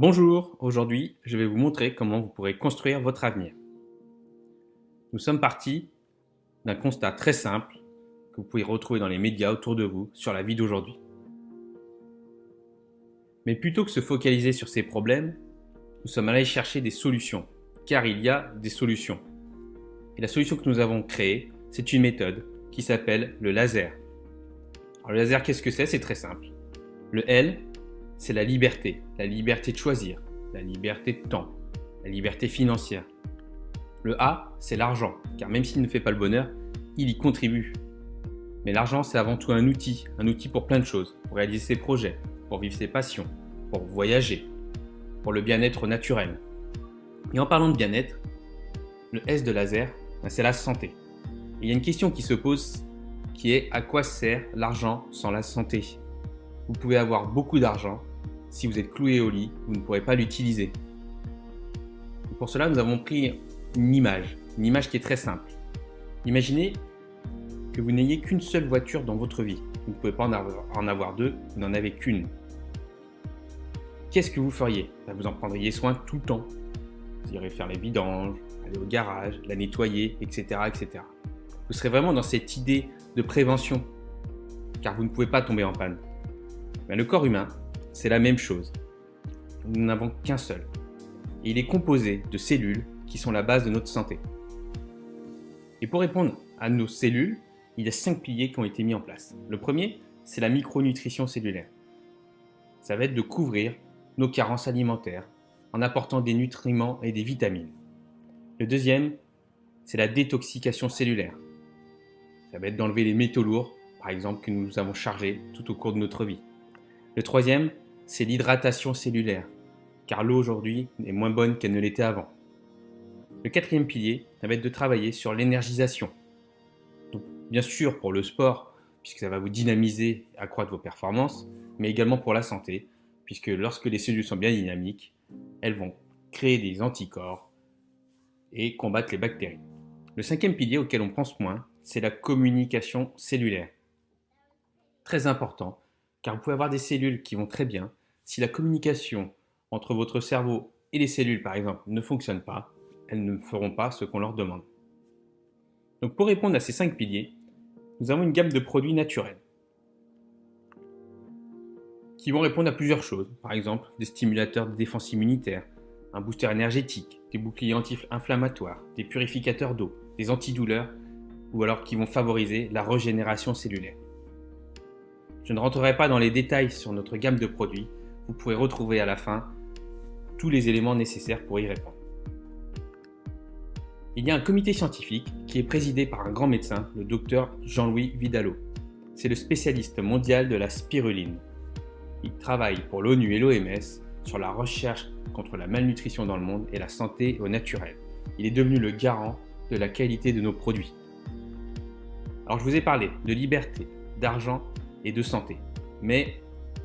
Bonjour, aujourd'hui je vais vous montrer comment vous pourrez construire votre avenir. Nous sommes partis d'un constat très simple que vous pouvez retrouver dans les médias autour de vous sur la vie d'aujourd'hui. Mais plutôt que se focaliser sur ces problèmes, nous sommes allés chercher des solutions, car il y a des solutions. Et la solution que nous avons créée, c'est une méthode qui s'appelle le laser. Alors le laser, qu'est-ce que c'est? C'est très simple. Le L, c'est la liberté de choisir, la liberté de temps, la liberté financière. Le A, c'est l'argent, car même s'il ne fait pas le bonheur, il y contribue. Mais l'argent, c'est avant tout un outil pour plein de choses, pour réaliser ses projets, pour vivre ses passions, pour voyager, pour le bien-être naturel. Et en parlant de bien-être, le S de laser, c'est la santé. Et il y a une question qui se pose, qui est à quoi sert l'argent sans la santé? Vous pouvez avoir beaucoup d'argent, si vous êtes cloué au lit, vous ne pourrez pas l'utiliser. Pour cela, nous avons pris une image qui est très simple. Imaginez que vous n'ayez qu'une seule voiture dans votre vie. Vous ne pouvez pas en avoir deux, vous n'en avez qu'une. Qu'est-ce que vous feriez? Vous en prendriez soin tout le temps. Vous irez faire les vidanges, aller au garage, la nettoyer, etc., etc. Vous serez vraiment dans cette idée de prévention, car vous ne pouvez pas tomber en panne. Mais le corps humain, c'est la même chose. Nous n'en avons qu'un seul. Et il est composé de cellules qui sont la base de notre santé. Et pour répondre à nos cellules, il y a 5 piliers qui ont été mis en place. Le premier, c'est la micronutrition cellulaire. Ça va être de couvrir nos carences alimentaires en apportant des nutriments et des vitamines. Le deuxième, c'est la détoxication cellulaire. Ça va être d'enlever les métaux lourds, par exemple, que nous avons chargés tout au cours de notre vie. Le troisième, c'est l'hydratation cellulaire, car l'eau aujourd'hui est moins bonne qu'elle ne l'était avant. Le quatrième pilier, ça va être de travailler sur l'énergisation. Donc, bien sûr pour le sport, puisque ça va vous dynamiser et accroître vos performances, mais également pour la santé, puisque lorsque les cellules sont bien dynamiques, elles vont créer des anticorps et combattre les bactéries. Le cinquième pilier auquel on pense moins, c'est la communication cellulaire. Très important, car vous pouvez avoir des cellules qui vont très bien. Si la communication entre votre cerveau et les cellules, par exemple, ne fonctionne pas, elles ne feront pas ce qu'on leur demande. Donc pour répondre à ces 5 piliers, nous avons une gamme de produits naturels qui vont répondre à plusieurs choses. Par exemple, des stimulateurs de défense immunitaire, un booster énergétique, des boucliers anti-inflammatoires, des purificateurs d'eau, des antidouleurs, ou alors qui vont favoriser la régénération cellulaire. Je ne rentrerai pas dans les détails sur notre gamme de produits, vous pourrez retrouver à la fin tous les éléments nécessaires pour y répondre. Il y a un comité scientifique qui est présidé par un grand médecin, le docteur Jean-Louis Vidalot. C'est le spécialiste mondial de la spiruline. Il travaille pour l'ONU et l'OMS sur la recherche contre la malnutrition dans le monde et la santé au naturel. Il est devenu le garant de la qualité de nos produits. Alors je vous ai parlé de liberté, d'argent et de santé. Mais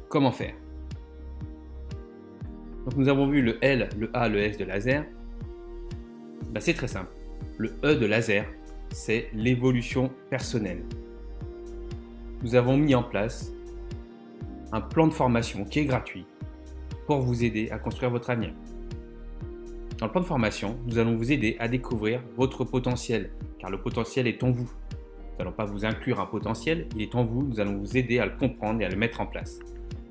comment faire? Donc nous avons vu le L, le A, le S de laser. C'est très simple. Le E de laser, c'est l'évolution personnelle. Nous avons mis en place un plan de formation qui est gratuit pour vous aider à construire votre avenir. Dans le plan de formation, nous allons vous aider à découvrir votre potentiel, car le potentiel est en vous. Nous n'allons pas vous inclure un potentiel, il est en vous, nous allons vous aider à le comprendre et à le mettre en place.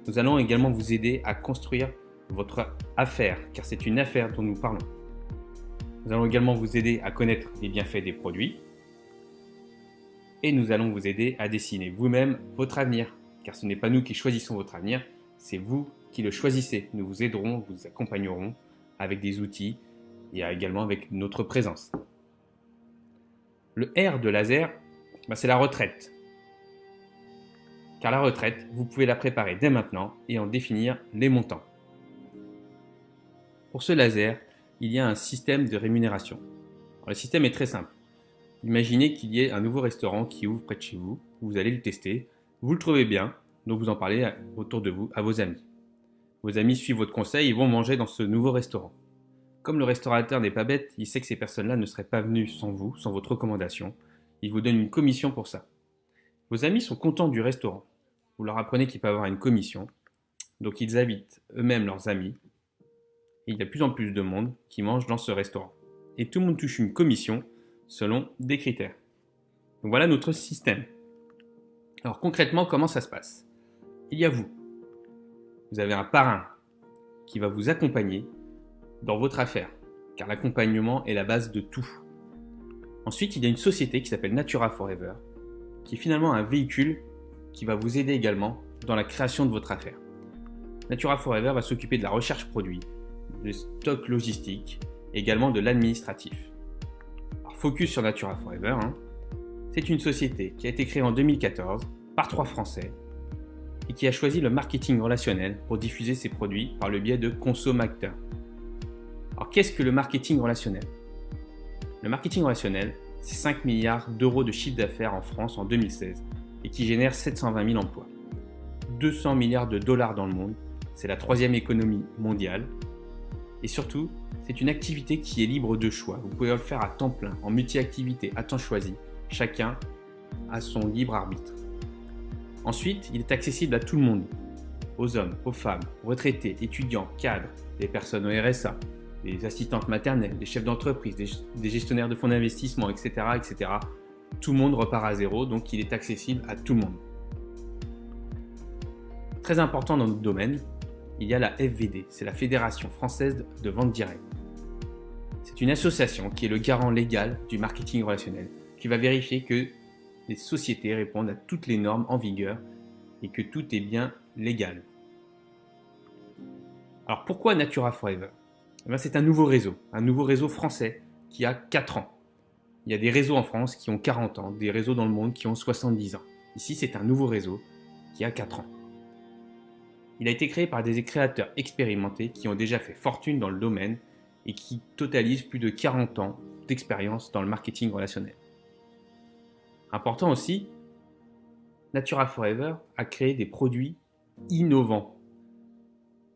Nous allons également vous aider à construire votre affaire, car c'est une affaire dont nous parlons. Nous allons également vous aider à connaître les bienfaits des produits et nous allons vous aider à dessiner vous-même votre avenir, car ce n'est pas nous qui choisissons votre avenir, c'est vous qui le choisissez. Nous vous aiderons, vous accompagnerons avec des outils et également avec notre présence. Le R de laser, c'est la retraite. Car la retraite, vous pouvez la préparer dès maintenant et en définir les montants. Pour ce laser, il y a un système de rémunération. Alors, le système est très simple. Imaginez qu'il y ait un nouveau restaurant qui ouvre près de chez vous, vous allez le tester, vous le trouvez bien, donc vous en parlez autour de vous à vos amis. Vos amis suivent votre conseil et vont manger dans ce nouveau restaurant. Comme le restaurateur n'est pas bête, il sait que ces personnes-là ne seraient pas venues sans vous, sans votre recommandation. Il vous donne une commission pour ça. Vos amis sont contents du restaurant. Vous leur apprenez qu'ils peuvent avoir une commission. Donc ils invitent eux-mêmes leurs amis et il y a de plus en plus de monde qui mange dans ce restaurant. Et tout le monde touche une commission selon des critères. Donc voilà notre système. Alors concrètement, comment ça se passe? Il y a vous. Vous avez un parrain qui va vous accompagner dans votre affaire, car l'accompagnement est la base de tout. Ensuite, il y a une société qui s'appelle Natura Forever, qui est finalement un véhicule qui va vous aider également dans la création de votre affaire. Natura Forever va s'occuper de la recherche produit, du stock logistique, et également de l'administratif. Alors, focus sur Natura Forever, c'est une société qui a été créée en 2014 par 3 Français et qui a choisi le marketing relationnel pour diffuser ses produits par le biais de consommateurs. Alors qu'est-ce que le marketing relationnel? Le marketing relationnel, c'est 5 milliards d'euros de chiffre d'affaires en France en 2016 et qui génère 720 000 emplois. 200 milliards de dollars dans le monde, c'est la 3e économie mondiale. Et surtout, c'est une activité qui est libre de choix. Vous pouvez le faire à temps plein, en multi-activité, à temps choisi. Chacun a son libre arbitre. Ensuite, il est accessible à tout le monde. Aux hommes, aux femmes, retraités, étudiants, cadres, des personnes au RSA, des assistantes maternelles, des chefs d'entreprise, des gestionnaires de fonds d'investissement, etc., etc. Tout le monde repart à zéro, donc il est accessible à tout le monde. Très important dans notre domaine, il y a la FVD, c'est la Fédération Française de Vente Directe. C'est une association qui est le garant légal du marketing relationnel, qui va vérifier que les sociétés répondent à toutes les normes en vigueur et que tout est bien légal. Alors pourquoi Natura Forever? C'est un nouveau réseau français qui a 4 ans. Il y a des réseaux en France qui ont 40 ans, des réseaux dans le monde qui ont 70 ans. Ici, c'est un nouveau réseau qui a 4 ans. Il a été créé par des créateurs expérimentés qui ont déjà fait fortune dans le domaine et qui totalisent plus de 40 ans d'expérience dans le marketing relationnel. Important aussi, Natura Forever a créé des produits innovants.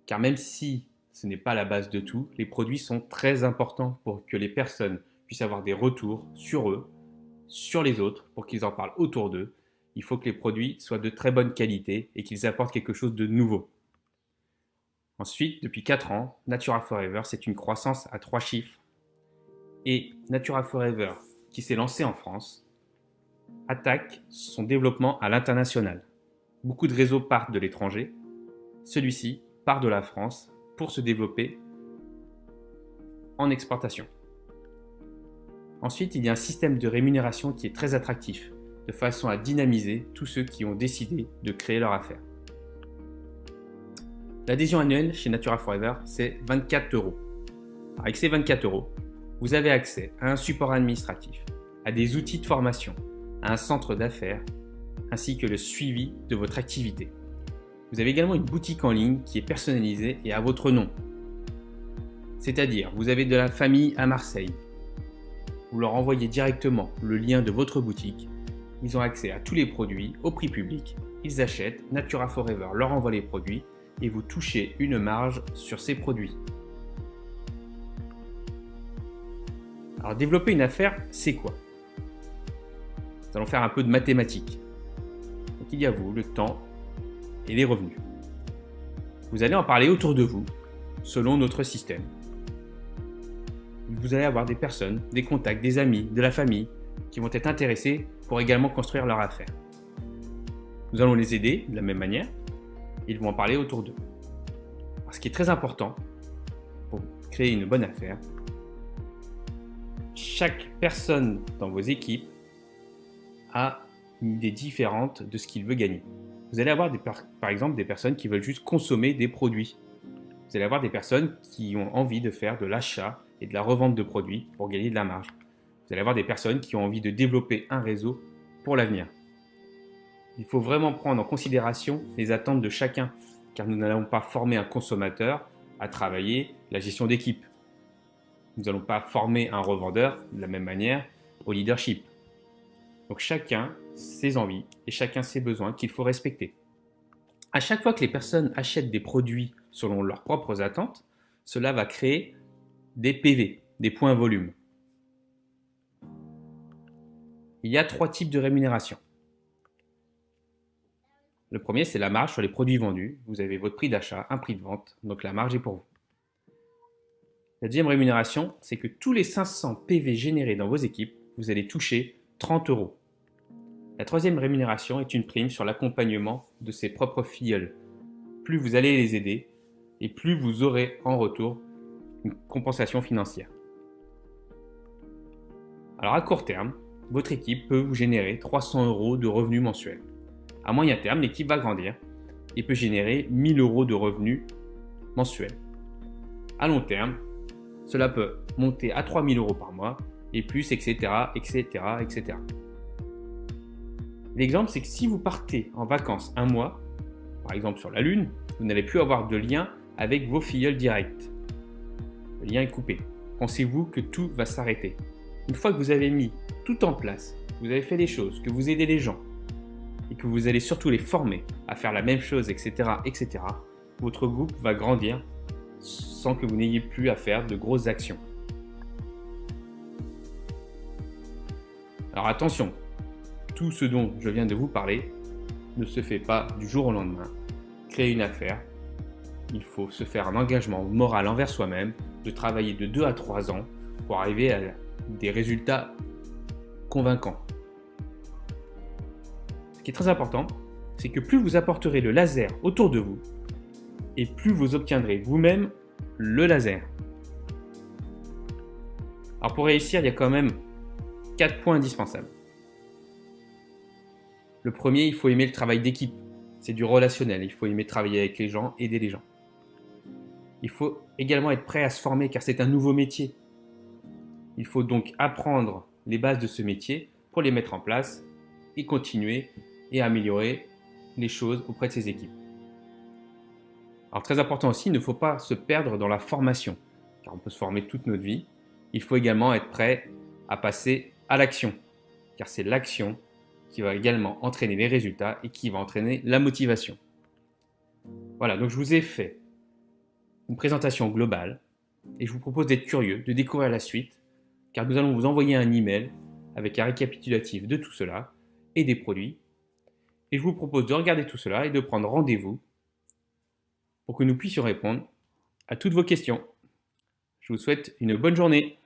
Car même si ce n'est pas la base de tout, les produits sont très importants pour que les personnes puissent avoir des retours sur eux, sur les autres, pour qu'ils en parlent autour d'eux. Il faut que les produits soient de très bonne qualité et qu'ils apportent quelque chose de nouveau. Ensuite, depuis 4 ans, Natura Forever, c'est une croissance à 3 chiffres. Et Natura Forever, qui s'est lancé en France, attaque son développement à l'international. Beaucoup de réseaux partent de l'étranger. Celui-ci part de la France pour se développer en exportation. Ensuite, il y a un système de rémunération qui est très attractif, de façon à dynamiser tous ceux qui ont décidé de créer leur affaire. L'adhésion annuelle chez Natura Forever, c'est 24 €. Avec ces 24 €, vous avez accès à un support administratif, à des outils de formation, à un centre d'affaires, ainsi que le suivi de votre activité. Vous avez également une boutique en ligne qui est personnalisée et à votre nom. C'est-à-dire, vous avez de la famille à Marseille. Vous leur envoyez directement le lien de votre boutique. Ils ont accès à tous les produits au prix public. Ils achètent, Natura Forever leur envoie les produits et vous touchez une marge sur ces produits. Alors développer une affaire, c'est quoi? Nous allons faire un peu de mathématiques. Donc il y a vous, le temps et les revenus. Vous allez en parler autour de vous, selon notre système. Vous allez avoir des personnes, des contacts, des amis, de la famille qui vont être intéressés pour également construire leur affaire. Nous allons les aider de la même manière. Ils vont en parler autour d'eux. Alors, ce qui est très important pour créer une bonne affaire, chaque personne dans vos équipes a une idée différente de ce qu'il veut gagner. Vous allez avoir par exemple des personnes qui veulent juste consommer des produits. Vous allez avoir des personnes qui ont envie de faire de l'achat et de la revente de produits pour gagner de la marge. Vous allez avoir des personnes qui ont envie de développer un réseau pour l'avenir. Il faut vraiment prendre en considération les attentes de chacun, car nous n'allons pas former un consommateur à travailler la gestion d'équipe. Nous n'allons pas former un revendeur de la même manière au leadership. Donc chacun ses envies et chacun ses besoins qu'il faut respecter. À chaque fois que les personnes achètent des produits selon leurs propres attentes, cela va créer des PV, des points volume. Il y a 3 types de rémunération. Le premier, c'est la marge sur les produits vendus. Vous avez votre prix d'achat, un prix de vente, donc la marge est pour vous. La deuxième rémunération, c'est que tous les 500 PV générés dans vos équipes, vous allez toucher 30 euros. La troisième rémunération est une prime sur l'accompagnement de ses propres filleuls. Plus vous allez les aider et plus vous aurez en retour une compensation financière. Alors à court terme, votre équipe peut vous générer 300 euros de revenus mensuels. À moyen terme, l'équipe va grandir et peut générer 1000 euros de revenus mensuels. À long terme, cela peut monter à 3000 euros par mois et plus, etc., etc., etc. L'exemple, c'est que si vous partez en vacances un mois, par exemple sur la Lune, vous n'allez plus avoir de lien avec vos filleuls directs. Le lien est coupé. Pensez-vous que tout va s'arrêter? Une fois que vous avez mis tout en place, vous avez fait des choses, que vous aidez les gens et que vous allez surtout les former à faire la même chose, etc., etc., votre groupe va grandir sans que vous n'ayez plus à faire de grosses actions. Alors attention, tout ce dont je viens de vous parler ne se fait pas du jour au lendemain. Créer une affaire, il faut se faire un engagement moral envers soi-même, de travailler de 2 à 3 ans pour arriver à des résultats convaincants. Ce qui est très important, c'est que plus vous apporterez le laser autour de vous, et plus vous obtiendrez vous-même le laser. Alors pour réussir, il y a quand même 4 points indispensables. Le premier, il faut aimer le travail d'équipe. C'est du relationnel, il faut aimer travailler avec les gens, aider les gens. Il faut également être prêt à se former car c'est un nouveau métier. Il faut donc apprendre les bases de ce métier pour les mettre en place et continuer et améliorer les choses auprès de ses équipes. Alors très important aussi, il ne faut pas se perdre dans la formation car on peut se former toute notre vie. Il faut également être prêt à passer à l'action car c'est l'action qui va également entraîner les résultats et qui va entraîner la motivation. Voilà, donc je vous ai fait une présentation globale et je vous propose d'être curieux, de découvrir la suite car nous allons vous envoyer un email avec un récapitulatif de tout cela et des produits. Et je vous propose de regarder tout cela et de prendre rendez-vous pour que nous puissions répondre à toutes vos questions. Je vous souhaite une bonne journée.